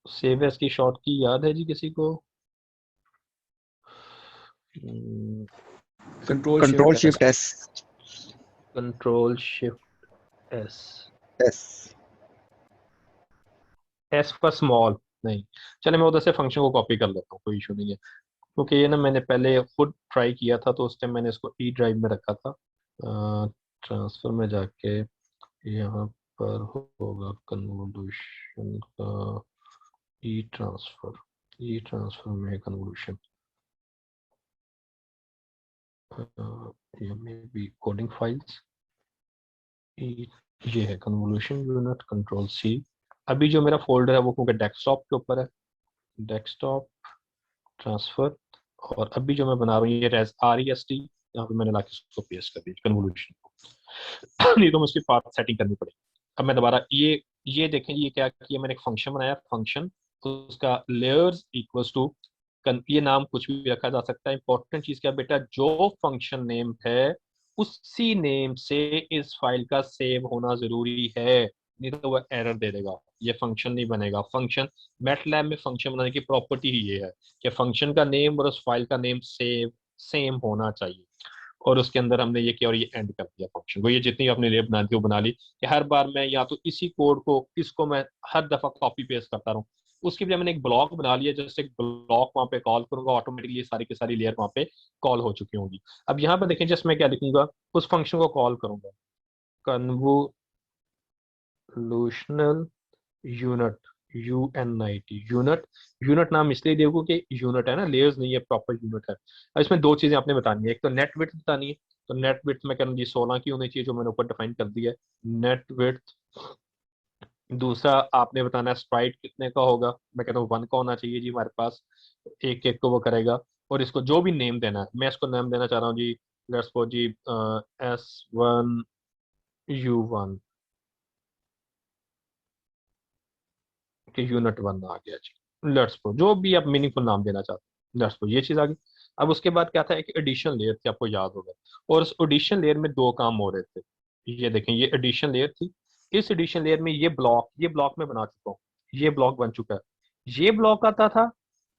Save as की short की याद है जी किसी को? Control shift S. Control shift S. S S for small नहीं। चले मैं उधर से फंक्शन को कॉपी कर लेता हूँ, कोई इशू नहीं है, क्योंकि ये ना मैंने पहले खुद ट्राई किया था तो उस टाइम मैंने इसको ई ड्राइव में रखा था। ट्रांसफर में जाके यहाँ पर होगा कन्वोल्यूशन का ई ट्रांसफर में कन्वोल्यूशन, ये में भी कोडिंग फाइल्स, ये है कन्वोल्यूशन यूनिट कंट्रोल सी। अभी जो मेरा फोल्डर है वो क्योंकि डेस्कटॉप के ऊपर है, डेस्कटॉप ट्रांसफर, और अभी जो मैं बना रहा हूँ ये रेस REST, यहाँ पे मैंने लाके उसको पेस्ट कर दिया कन्वोल्यूशन को। नहीं तो मुझे उसकी पाथ सेटिंग करनी पड़ेगी। अब मैं दोबारा ये देखें, ये क्या किया मैंने, एक फंक्शन बनाया, फंक्शन तो उसका लेयर्स इक्वल्स टू, ये नाम कुछ भी रखा जा सकता है। इंपॉर्टेंट चीज क्या बेटा, जो फंक्शन नेम है उसी नेम से इस फाइल का सेव होना जरूरी है, नहीं तो वह एरर दे देगा, ये फंक्शन नहीं बनेगा। फंक्शन मैटलैब में फंक्शन बनाने की प्रॉपर्टी ही ये है कि फंक्शन का नेम और उस फाइल का नेम सेम होना चाहिए। और उसके अंदर हमने ये किया और ये एंड कर दिया फंक्शन को। ये जितनी अपने लिए बना दी वो बना ली कि हर बार मैं या तो इसी कोड को इसको मैं हर दफा कॉपी पेस्ट करता रहूँ। उसके लिए मैंने एक ब्लॉक बना लिया, जैसे एक ब्लॉक वहां पे कॉल करूंगा ऑटोमेटिकली सारी की सारी लेयर वहां पे कॉल हो चुकी होंगी। अब यहाँ पर देखें जस्ट मैं क्या लिखूंगा, उस फंक्शन को कॉल करूंगा, convolutional unit, UNIT unit. Unit नाम इसलिए देखो कि यूनिट है ना, लेयर्स नहीं है, प्रॉपर यूनिट है। अब इसमें दो चीजें आपने बतानी है, एक तो नेट विड्थ बतानी है, तो नेट विड्थ में कहना जी 16 की होनी चाहिए, जो मैंने ऊपर डिफाइन कर दिया है नेट विड्थ। दूसरा आपने बताना है स्प्राइट कितने का होगा, मैं कहता हूँ 1 का होना चाहिए जी हमारे पास, एक एक को वो करेगा। और इसको जो भी नेम देना है, मैं इसको नाम देना चाह रहा हूँ जी, लेट्स सपोज जी S1U1 कि यूनिट 1 आ गया जी, लेट्स सपोज जो भी आप मीनिंगफुल नाम देना चाहते हैं, लेट्स सपोज ये चीज आ गई। अब उसके बाद क्या था, एक एडिशन लेयर थी, आपको याद होगा, और उस एडिशन लेयर में दो काम हो रहे थे। ये देखें ये एडिशन लेयर थी, इस एडिशन लेयर में ये ब्लॉक में बना चुका हूँ, ये ब्लॉक बन चुका है, ये ब्लॉक आता था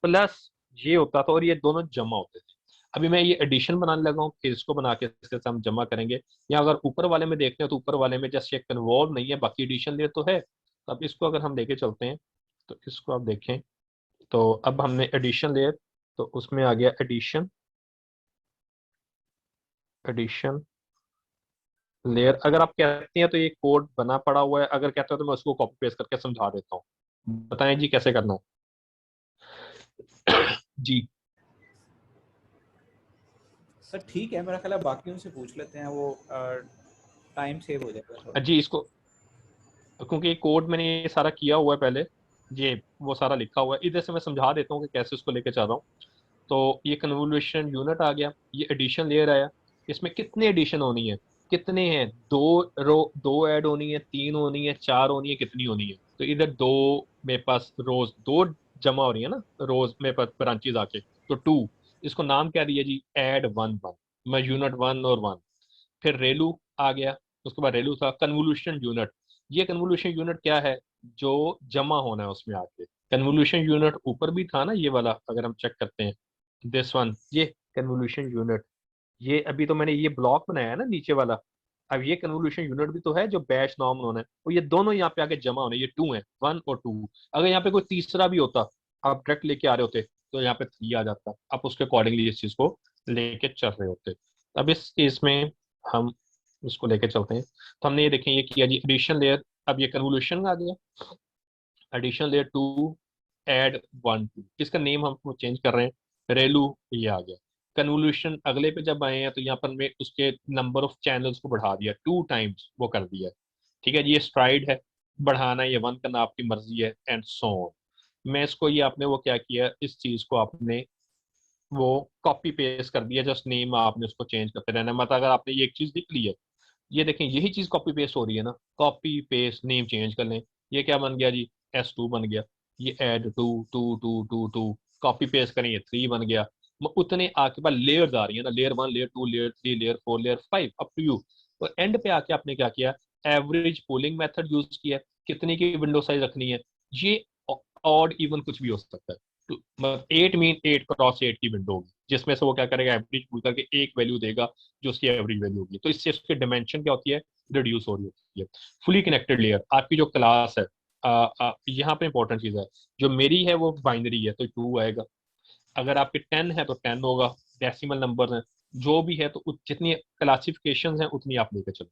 प्लस ये होता था, और ये दोनों जमा होते थे। अभी मैं ये एडिशन बनाने लगा हूँ, फिर इसको बना के इसके साथ हम जमा करेंगे। या अगर ऊपर वाले में देखते हैं तो ऊपर वाले में जस्ट ये कन्वॉल्व नहीं है, बाकी एडिशन लेयर तो है। तो अब इसको अगर हम लेके चलते हैं तो इसको आप देखें, तो अब हमने एडिशन लेयर, तो उसमें आ गया एडिशन, एडिशन लेयर। अगर आप कहते हैं तो ये कोड बना पड़ा हुआ है, अगर कहते हो तो मैं उसको कॉपी पेस्ट करके समझा देता हूँ, बताएं जी कैसे करना है। जी सर ठीक है, मेरा ख्याल है बाकी उनसे पूछ लेते हैं, वो टाइम सेव हो जाएगा थोड़ा। जी इसको, क्योंकि ये कोड मैंने ये सारा किया हुआ है पहले, ये वो सारा लिखा हुआ है, इधर से मैं समझा देता हूँ कि कैसे उसको लेके चल रहा हूँ। तो ये कन्वोल्यूशन यूनिट आ गया, ये एडिशन लेयर आया, इसमें कितने एडिशन होनी है, कितने हैं, दो ऐड होनी है, 3 होनी है, 4 होनी है, कितनी होनी है। तो इधर दो, मेरे पास रोज दो जमा हो रही है ना, रोज मेरे पास ब्रांचेज आके, तो 2, इसको नाम क्या दिया जी, ऐड 1 1, मैं यूनिट 1 और 1। फिर रेलू आ गया, उसके बाद रेलू था कन्वोल्यूशन यूनिट। ये कन्वोल्यूशन यूनिट क्या है, जो जमा होना है उसमें आके। कन्वोल्यूशन यूनिट ऊपर भी था ना ये वाला, अगर हम चेक करते हैं दिस वन, ये कन्वोल्यूशन यूनिट, ये अभी तो मैंने ये ब्लॉक बनाया है ना नीचे वाला। अब ये कन्वोल्यूशन यूनिट भी तो है जो बैच नॉर्म होना है, और ये दोनों यहाँ पे आके जमा होने, ये 2 है, 1 और 2। अगर यहाँ पे कोई तीसरा भी होता, आप डायरेक्ट लेके आ रहे होते तो यहाँ पे 3 आ जाता, आप उसके अकॉर्डिंगली इस चीज को लेके चल रहे होते। अब इस केस में हम इसको लेके चलते हैं, तो हमने ये देखें ये किया जी एडिशन लेयर। अब ये कन्वोल्यूशन आ गया, एडिशन लेयर 2 ऐड 1 2, इसका नेम हम चेंज कर रहे हैं रेलू, ये आ गया। कन्वोल्यूशन अगले पे जब आए हैं तो यहाँ पर मैं उसके नंबर ऑफ चैनल्स को बढ़ा दिया, 2 टाइम्स वो कर दिया। ठीक है जी, ये स्ट्राइड है, बढ़ाना ये 1 करना आपकी मर्जी है, एंड सो ऑन। मैं इसको ये आपने वो क्या किया, इस चीज को आपने वो कॉपी पेस्ट कर दिया, जस्ट नेम आपने उसको चेंज करते रहना। मतलब अगर आपने ये एक चीज लिख ली है, ये देखें यही चीज कॉपी पेस्ट हो रही है ना, कॉपी पेस्ट नेम चेंज कर लें, ये क्या बन गया जी, S2 बन गया। ये ऐड 2 2 2 2 2, कॉपी पेस्ट करें ये 3 बन गया। उतने आपके पास लेयर्स आ रही है ना, layer 1 layer 2 layer 3 layer 4 layer 5, up to you. तो एंड पे आके आपने क्या किया, एवरेज पोलिंग मेथड यूज किया है, कितनी की विंडो साइज रखनी है, ये ऑड इवन कुछ भी हो सकता है। तो मतलब 8 मीन 8x8 की विंडो होगी, जिसमें से वो क्या करेगा, एवरेज पुल करके एक वैल्यू देगा जो उसकी एवरेज वैल्यू होगी। तो इससे उसकी डिमेंशन क्या होती है, रिड्यूस हो रही होती है। फुली कनेक्टेड लेयर, आपकी जो क्लास है, यहाँ पे इंपॉर्टेंट चीज है, जो मेरी है वो बाइनरी है तो 2 आएगा, अगर आपके 10 है तो 10 होगा, डेसिमल नंबर है जो भी है, तो जितनी क्लासिफिकेशन है उतनी आप लेकर चलो।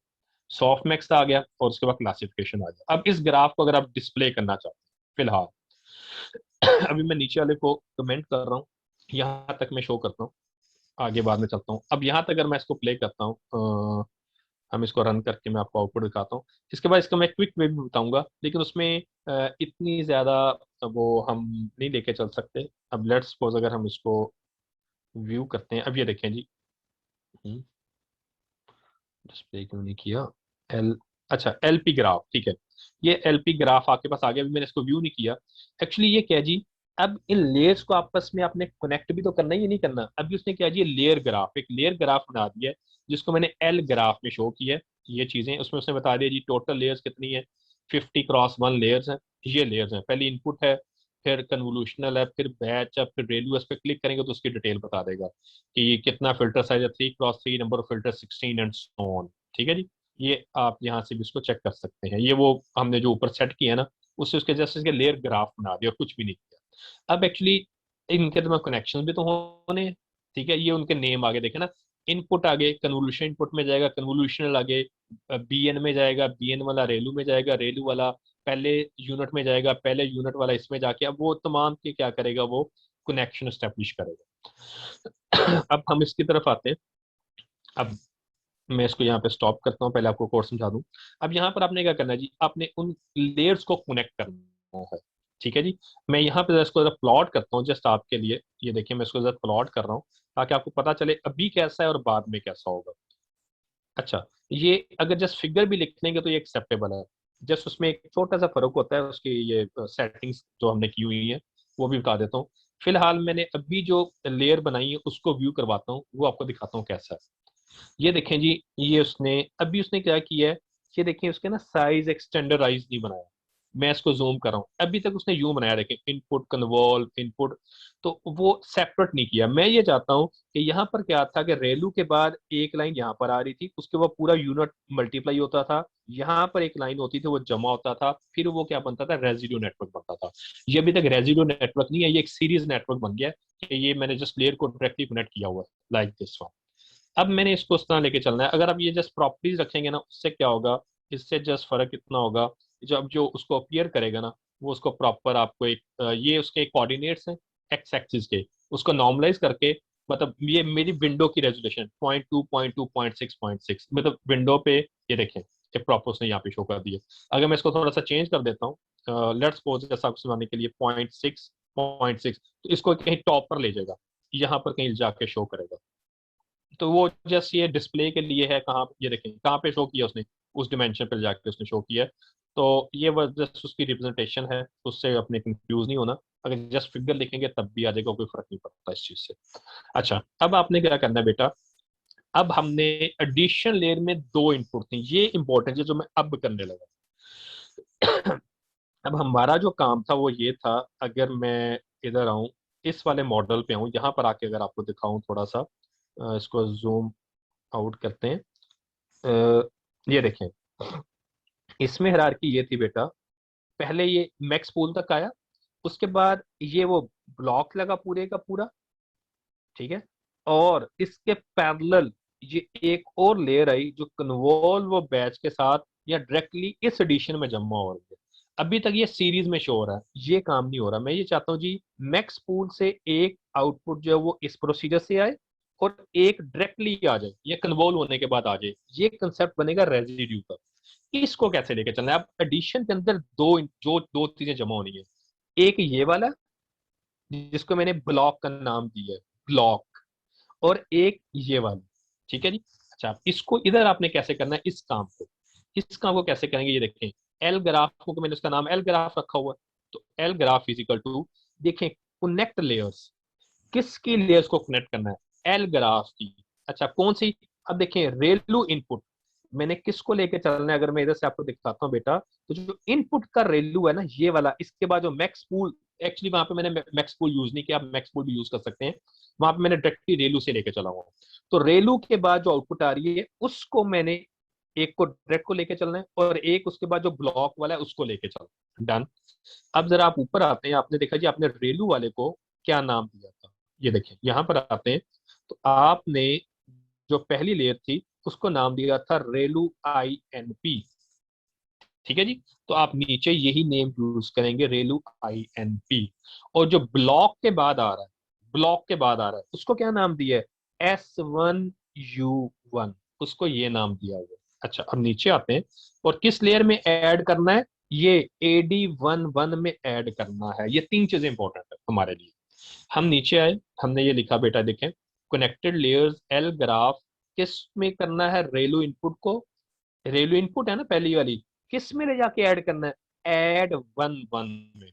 सॉफ्ट मैक्स आ गया और उसके बाद क्लासिफिकेशन आ गया। अब इस ग्राफ को अगर आप डिस्प्ले करना चाहते हैं फिलहाल, अभी मैं नीचे वाले को कमेंट कर रहा हूँ, यहाँ तक मैं शो करता हूँ, आगे बाद में चलता हूँ। अब यहाँ तक अगर मैं इसको प्ले करता हूँ, हम इसको रन करके मैं आपको आउटपुट दिखाता हूँ। इसके बाद इसका मैं क्विक वे भी बताऊंगा, लेकिन उसमें इतनी ज्यादा वो हम नहीं लेके चल सकते। अब लेट्स सपोज अगर हम इसको व्यू करते हैं, अब ये देखें जी, डिस्प्ले क्यों नहीं किया, एल, अच्छा एलपी ग्राफ, ठीक है, ये एलपी ग्राफ आपके पास आ गया। अभी मैंने इसको व्यू नहीं किया। एक्चुअली ये क्या है जी, अब इन लेयर्स को आपस में आपने कनेक्ट भी तो करना ही, ये नहीं करना। अभी उसने क्या जी, लेयर ग्राफ, एक लेयर ग्राफ बना दिया है, जिसको मैंने एल ग्राफ में शो किया है। ये चीजें उसमें उसने बता दिया जी, टोटल लेयर्स कितनी है, 50x1 लेयर्स हैं। ये लेयर्स हैं, पहली इनपुट है, फिर कन्वोल्यूशनल है, फिर बैच है, फिर रेलू। इस पर क्लिक करेंगे तो उसकी डिटेल बता देगा कि ये कितना फिल्टर साइज है, 3x3, number of filter 16 and so on. ठीक है जी, ये आप यहाँ से भी इसको चेक कर सकते हैं। ये वो हमने जो ऊपर सेट किया है ना, उससे उसके जस्ट इसके लेयर ग्राफ बना दिया और कुछ भी नहीं किया। अब एक्चुअली इनके तो कनेक्शन भी तो होने हैं, ठीक है, ये उनके नेम आगे देखे ना, इनपुट आगे कन्वोल्यूशन इनपुट में जाएगा, कन्वोल्यूशनल आगे बीएन में जाएगा, बीएन वाला रेलू में जाएगा, रेलू वाला पहले यूनिट में जाएगा, पहले यूनिट वाला इसमें जाके अब वो तमाम के क्या करेगा, वो कनेक्शन स्टैब्लिश करेगा। अब हम इसकी तरफ आते हैं। अब मैं इसको यहाँ पे स्टॉप करता हूँ, पहले आपको कोड समझा दूँ। अब यहाँ पर आपने क्या करना है जी, आपने उन लेयर्स को कनेक्ट करना है। ठीक है जी, मैं यहाँ पे इसको जरा प्लॉट करता हूँ जस्ट आपके लिए। ये देखिए मैं इसको जरा प्लॉट कर रहा हूँ ताकि आपको पता चले अभी कैसा है और बाद में कैसा होगा। अच्छा, ये अगर जस्ट फिगर भी लिख लेंगे तो ये एक्सेप्टेबल है। जस्ट उसमें एक छोटा सा फर्क होता है, उसकी ये सेटिंग्स जो हमने की हुई है वो भी बता देता हूँ। फिलहाल मैंने अभी जो लेयर बनाई है उसको व्यू करवाता हूँ, वो आपको दिखाता हूँ कैसा है। ये देखें जी, ये उसने अभी उसने क्या किया है, ये देखें उसके ना साइज एक्सटेंडराइज नहीं बनाया। मैं इसको जूम कर रहा हूँ, अभी तक उसने यूं बनाया, देखें इनपुट कन्वॉल्व इनपुट, तो वो सेपरेट नहीं किया। मैं ये चाहता हूँ कि यहाँ पर क्या था कि रेलू के बाद एक लाइन यहाँ पर आ रही थी, उसके बाद पूरा यूनिट मल्टीप्लाई होता था, यहाँ पर एक लाइन होती थी वो जमा होता था, फिर वो क्या बनता था, रेजिडियो नेटवर्क बनता था। ये अभी तक रेजिडियो नेटवर्क नहीं है, ये एक सीरीज नेटवर्क बन गया है कि ये मैंने जस्ट लेयर को डायरेक्टली कनेक्ट किया हुआ है लाइक दिस वन। अब मैंने इसको उस तरह लेके चलना है। अगर आप ये जस्ट प्रॉपर्टीज रखेंगे ना, उससे क्या होगा, इससे जस्ट फर्क इतना होगा, जब जो उसको अपीयर करेगा ना, वो उसको प्रॉपर आपको एक ये उसके कोऑर्डिनेट्स हैं एक्स एक्सिस के, उसको नॉर्मलाइज करके, मतलब ये मेरी विंडो की रेजोल्यूशन 0.2 0.2 0.6 0.6, मतलब विंडो पे ये देखें, ये प्रॉपर उसने यहाँ पे शो कर दिया। अगर मैं इसको थोड़ा सा चेंज कर देता हूँ, लेट्स सपोज जैसा आपको सुनाने के लिए 0.6 0.6, तो इसको कहीं टॉप पर ले जाएगा, यहाँ पर कहीं जाके शो करेगा। तो वो जस्ट ये डिस्प्ले के लिए है, कहाँ ये देखें कहाँ पे शो किया उसने, उस डिमेंशन पर जाके उसने शो किया है। तो ये बस जस्ट उसकी रिप्रेजेंटेशन है, उससे अपने कंफ्यूज नहीं होना। अगर जस्ट फिगर लिखेंगे तब भी आ जाएगा, कोई फर्क नहीं पड़ता इस चीज से। अच्छा, अब आपने क्या करना है बेटा, अब हमने एडिशन लेयर में 2 इनपुट थी, ये इंपॉर्टेंट है जो मैं अब करने लगा। अब हमारा जो काम था वो ये था, अगर मैं इधर आऊं, इस वाले मॉडल पे आऊं, यहाँ पर आके अगर आपको दिखाऊं थोड़ा सा, इसको जूम आउट करते हैं। ये देखें, इसमें हायरार्की ये थी बेटा, पहले ये मैक्स पूल तक आया, उसके बाद ये वो ब्लॉक लगा पूरे का पूरा, ठीक है, और इसके पैरेलल ये एक और लेयर आई जो कन्वॉल्व वो बैच के साथ या डायरेक्टली इस एडिशन में जमा हो रही है। अभी तक ये सीरीज में शो हो रहा है, ये काम नहीं हो रहा। मैं ये चाहता हूँ जी, मैक्स पूल से एक आउटपुट जो है वो इस प्रोसीजर से आए और एक डायरेक्टली आ जाए, ये कन्वॉल्व होने के बाद आ जाए। ये कंसेप्ट बनेगा रेजिड्यू का। इसको कैसे लेके चलना है, अब एडिशन के अंदर दो चीजें जमा होनी है, एक ये वाला जिसको मैंने ब्लॉक का नाम दिया है, ब्लॉक, और एक ये वाली, ठीक है जी। अच्छा, इसको इधर आपने कैसे करना है, इस काम को कैसे करेंगे, ये देखें, एल ग्राफ को मैंने उसका नाम एल ग्राफ रखा हुआ है, तो L graph is equal to, देखें, कनेक्ट लेयर्स, किसकी लेयर्स को कनेक्ट करना है, एल ग्राफ की। अच्छा, कौन सी, अब देखें रेलू इनपुट, मैंने किसको लेके चलना है, अगर मैं इधर से आपको दिखाता हूँ बेटा, तो जो इनपुट का रेलू है ना ये वाला, इसके बाद जो मैक्स पूल, एक्चुअली वहां पे मैंने मैक्स पूल यूज नहीं किया, आप मैक्स पूल भी यूज कर सकते हैं, वहां पे मैंने डायरेक्टली रेलू से लेके चला हुआ हूँ। तो रेलू के बाद जो आउटपुट आ रही है उसको मैंने, एक को डायरेक्ट को लेके चलना है और एक उसके बाद जो ब्लॉक वाला है उसको लेके चलना, डन। अब जरा आप ऊपर आते हैं, आपने देखा जी आपने रेलू वाले को क्या नाम दिया था, ये देखें यहाँ पर आते हैं, तो आपने जो पहली लेयर थी उसको नाम दिया था रेलू INP, ठीक है जी। तो आप नीचे यही नेम यूज करेंगे, रेलू INP। और जो ब्लॉक के बाद आ रहा है, ब्लॉक के बाद आ रहा है उसको क्या नाम दिया है, S1U1, उसको ये नाम दिया हुआ है। अच्छा अब नीचे आते हैं, और किस लेयर में ऐड करना है, ये AD11 में ऐड करना है। ये तीन चीजें इंपॉर्टेंट है हमारे लिए। हम नीचे आए, हमने ये लिखा बेटा देखें, कनेक्टेड लेयर्स L ग्राफ किस में करना है, रेलू इनपुट को, रेलू इनपुट है ना पहली वाली, किस में ले जाके ऐड करना है, ऐड 1 1 में।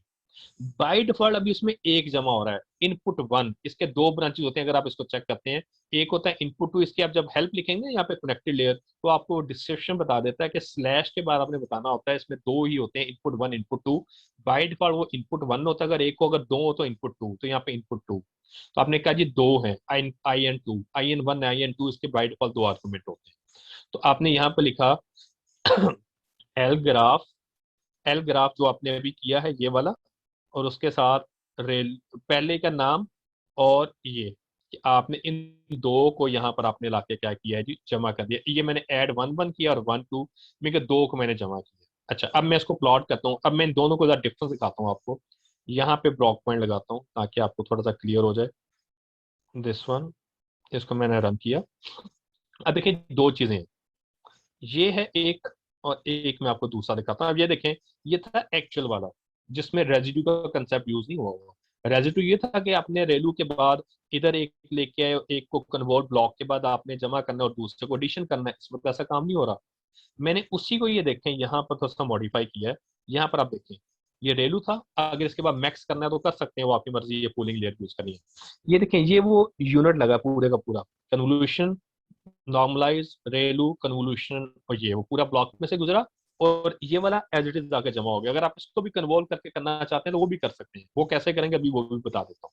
बाय डिफॉल्ट अभी उसमें एक जमा हो रहा है, इनपुट 1, इसके दो ब्रांचेस होते हैं अगर आप इसको चेक करते हैं, एक होता है इनपुट 2, इसकी आप जब हेल्प लिखेंगे यहाँ पे कनेक्टेड लेयर, तो आपको डिस्क्रिप्शन बता देता है कि स्लैश के बाद आपने बताना होता है, इसमें दो ही होते हैं, इनपुट 1 इनपुट 2। बाय डिफॉल्ट वो इनपुट 1 होता है, अगर एक हो, अगर दो हो तो इनपुट 2, तो यहाँ पे इनपुट 2। तो आपने कहा जी दो है, IN2, IN1 IN2, इसके बाय डिफॉल्ट दो आर्गुमेंट होते हैं। तो आपने यहाँ पे लिखा एल ग्राफ, एल ग्राफ जो आपने अभी किया है ये वाला, और उसके साथ रेल पहले का नाम, और ये कि आपने इन दो को यहाँ पर आपने लाके क्या किया है जी, जमा कर दिया। ये मैंने ऐड 1 1 किया और 1 2 में के दो को मैंने जमा किया। अच्छा अब मैं इसको प्लॉट करता हूँ, अब मैं इन दोनों को जरा डिफरेंस दिखाता हूँ आपको। यहाँ पे ब्लॉक पॉइंट लगाता हूँ ताकि आपको थोड़ा सा क्लियर हो जाए। दिस वन, इसको मैंने रन किया। अब देखिए दो चीजें हैं, ये है एक, और एक मैं आपको दूसरा दिखाता हूँ। अब ये देखें, ये था एक्चुअल वाला जिसमें रेजिड्यू का कंसेप्ट यूज नहीं हुआ हुआ। रेजिड्यू ये था कि आपने रेलू के बाद इधर एक लेके आए, एक को कन्वर्ट ब्लॉक के बाद आपने जमा करना और दूसरे को एडिशन करना है, इस वक्त ऐसा काम नहीं हो रहा। मैंने उसी को ये देखें यहाँ पर थोड़ा सा मॉडिफाई किया है। यहाँ पर आप देखें ये रेलू था, अगर इसके बाद मैक्स करना है तो कर सकते हैं, वो आपकी मर्जी, ये पूलिंग लेयर यूज करनी है। ये देखें ये वो यूनिट लगा पूरे का पूरा, कन्वोल्यूशन, नॉर्मलाइज, रेलू, कन्वोल्यूशन, और ये वो पूरा ब्लॉक में से गुजरा, और ये वाला एज इट इज आके जमा हो गया। अगर आप इसको भी कन्वॉल्व करके करना चाहते हैं तो वो भी कर सकते हैं, वो कैसे करेंगे अभी वो भी बता देता हूँ।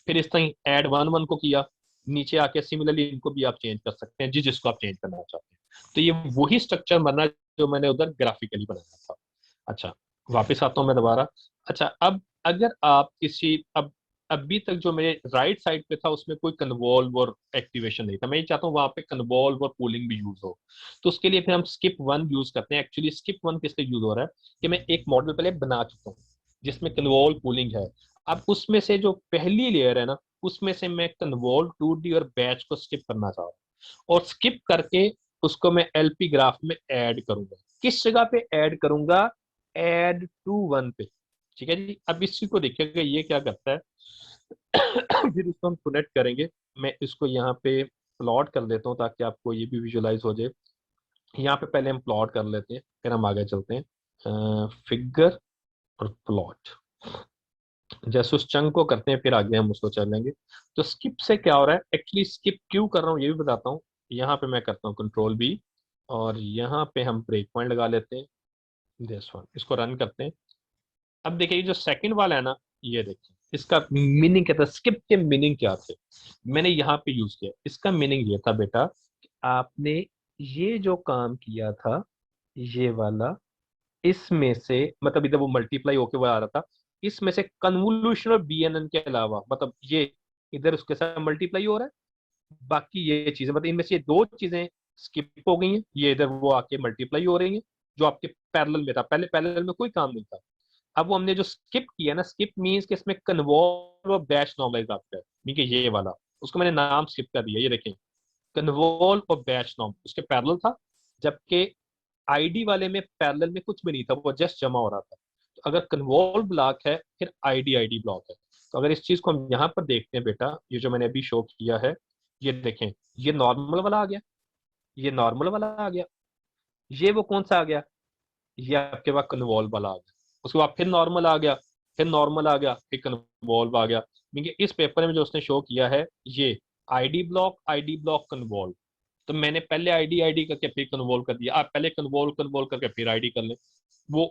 फिर इस तरह ऐड 1 1 को किया, नीचे आके सिमिलरली इनको भी आप चेंज कर सकते हैं जिसको आप चेंज करना चाहते हैं। तो ये वही स्ट्रक्चर बनना जो मैंने उधर ग्राफिकली बनाया था। अच्छा वापस आता हूँ मैं दोबारा। अच्छा अब अगर आप किसी, अब अभी तक जो मेरे राइट साइड पे था उसमें कोई कन्वॉल्व और एक्टिवेशन नहीं था, मैं ये चाहता हूँ वहां पे कन्वॉल्व और पूलिंग भी यूज हो। तो उसके लिए फिर हम स्किप 1 यूज करते हैं। एक्चुअली स्किप 1 किस लिए यूज हो रहा है कि मैं एक मॉडल पहले बना चुका हूँ जिसमें कन्वॉल्व पूलिंग है। अब उसमें से जो पहली लेयर है ना, उसमें से मैं कन्वॉल्व 2D और बैच को स्किप करना चाह रहा हूँ, और स्किप करके उसको मैं LP ग्राफ में ऐड करूंगा। किस जगह पे ऐड करूंगा, ऐड टू 1 पे, ठीक है जी। अब इसी को देखिएगा ये क्या करता है। फिर इसको हम कनेक्ट करेंगे, मैं इसको यहाँ पे प्लॉट कर देता हूँ ताकि आपको ये भी विजुलाइज हो जाए। यहाँ पे पहले हम प्लॉट कर लेते हैं, फिर हम आगे चलते हैं, फिगर और प्लॉट। जैसे उस चंक को करते हैं फिर आगे हम उसको चलेंगे। तो स्किप से क्या हो रहा है, एक्चुअली स्किप क्यों कर रहा हूँ ये भी बताता हूँ। यहाँ पे मैं करता हूँ Ctrl+B, और यहाँ पे हम ब्रेक पॉइंट लगा लेते हैं, दिस वन, इसको रन करते हैं। अब देखिए ये जो सेकंड वाला है ना, ये देखिए इसका मीनिंग क्या था, स्किप के मीनिंग क्या थे, मैंने यहाँ पे यूज किया। इसका मीनिंग ये था बेटा कि आपने ये जो काम किया था, ये वाला, इसमें से मतलब इधर वो मल्टीप्लाई होके वो आ रहा था, इसमें से कन्वोल्यूशन और BNN के अलावा, मतलब ये इधर उसके साथ मल्टीप्लाई हो रहा है, बाकी ये चीजें मतलब इनमें से ये दो चीजें स्किप हो गई हैं, ये इधर वो आके मल्टीप्लाई हो रही हैं, जो आपके पैरेलल में था। पहले पैरेलल में कोई काम नहीं था। अब वो हमने जो स्किप किया ना, स्किप मीन्स कि इसमें कन्वॉल्व और बैच नॉर्मलाइज आपका है, मीन ये वाला, उसको मैंने नाम स्किप कर दिया। ये देखें कन्वॉल्व और बैच नॉर्म उसके पैरेलल था, जबकि ID वाले में पैरेलल में कुछ भी नहीं था, वो जस्ट जमा हो रहा था। तो अगर कन्वॉल्व ब्लॉक है फिर ID ब्लॉक है। तो अगर इस चीज को हम यहाँ पर देखते हैं बेटा, ये जो मैंने अभी शो किया है, ये देखें ये नॉर्मल वाला आ गया, ये नॉर्मल वाला आ गया, ये वो कौन सा आ गया, ये आपके पास कन्वॉल्व वाला आ गया। उसके बाद फिर नॉर्मल आ गया, फिर नॉर्मल आ गया, फिर कन्वॉल्व आ गया। मीन इस पेपर में जो उसने शो किया है ये ID ब्लॉक कन्वॉल्व, तो मैंने पहले आईडी करके फिर कन्वोल्व कर दिया, आप पहले कन्वोल्व करके फिर आईडी कर लें, वो